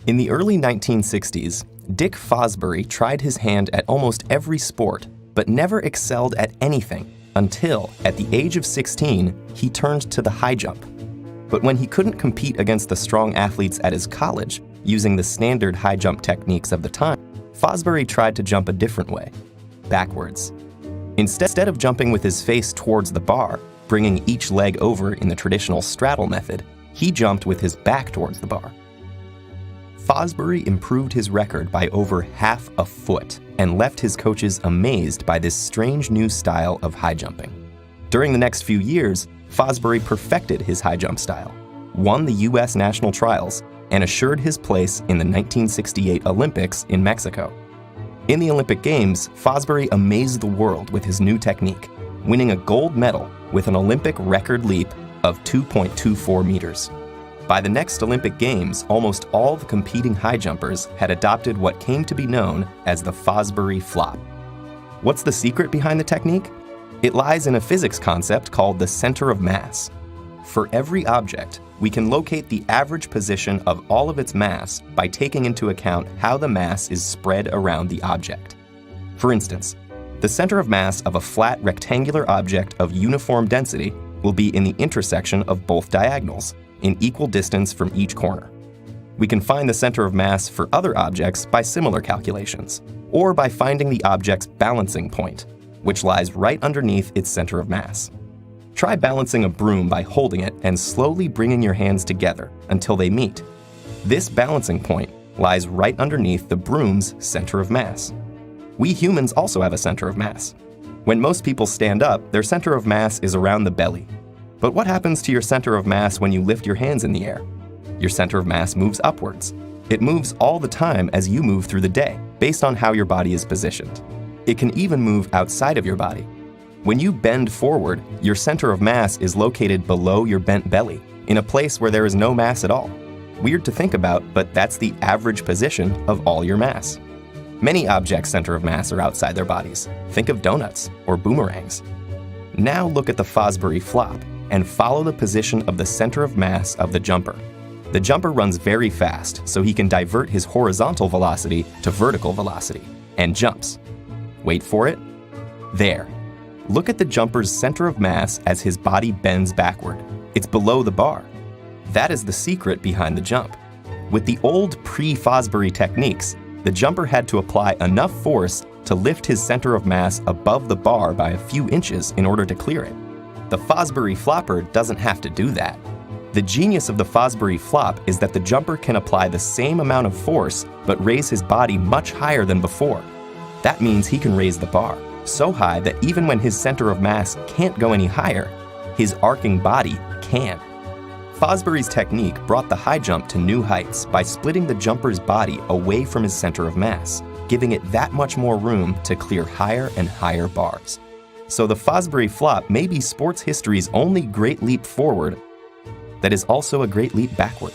In the early 1960s, Dick Fosbury tried his hand at almost every sport, but never excelled at anything until, at the age of 16, he turned to the high jump. But when he couldn't compete against the strong athletes at his college, using the standard high jump techniques of the time, Fosbury tried to jump a different way, backwards. Instead of jumping with his face towards the bar, bringing each leg over in the traditional straddle method, he jumped with his back towards the bar. Fosbury improved his record by over half a foot and left his coaches amazed by this strange new style of high jumping. During the next few years, Fosbury perfected his high jump style, won the U.S. national trials, and assured his place in the 1968 Olympics in Mexico. In the Olympic Games, Fosbury amazed the world with his new technique, winning a gold medal with an Olympic record leap of 2.24 meters. By the next Olympic Games, almost all the competing high jumpers had adopted what came to be known as the Fosbury flop. What's the secret behind the technique? It lies in a physics concept called the center of mass. For every object, we can locate the average position of all of its mass by taking into account how the mass is spread around the object. For instance, the center of mass of a flat rectangular object of uniform density will be in the intersection of both diagonals, in equal distance from each corner. We can find the center of mass for other objects by similar calculations, or by finding the object's balancing point, which lies right underneath its center of mass. Try balancing a broom by holding it and slowly bringing your hands together until they meet. This balancing point lies right underneath the broom's center of mass. We humans also have a center of mass. When most people stand up, their center of mass is around the belly. But what happens to your center of mass when you lift your hands in the air? Your center of mass moves upwards. It moves all the time as you move through the day, based on how your body is positioned. It can even move outside of your body. When you bend forward, your center of mass is located below your bent belly, in a place where there is no mass at all. Weird to think about, but that's the average position of all your mass. Many objects' center of mass are outside their bodies. Think of donuts or boomerangs. Now look at the Fosbury flop and follow the position of the center of mass of the jumper. The jumper runs very fast, so he can divert his horizontal velocity to vertical velocity, and jumps. Wait for it. There. Look at the jumper's center of mass as his body bends backward. It's below the bar. That is the secret behind the jump. With the old pre-Fosbury techniques, the jumper had to apply enough force to lift his center of mass above the bar by a few inches in order to clear it. The Fosbury flopper doesn't have to do that. The genius of the Fosbury flop is that the jumper can apply the same amount of force but raise his body much higher than before. That means he can raise the bar so high that even when his center of mass can't go any higher, his arcing body can. Fosbury's technique brought the high jump to new heights by splitting the jumper's body away from his center of mass, giving it that much more room to clear higher and higher bars. So the Fosbury flop may be sports history's only great leap forward that is also a great leap backward.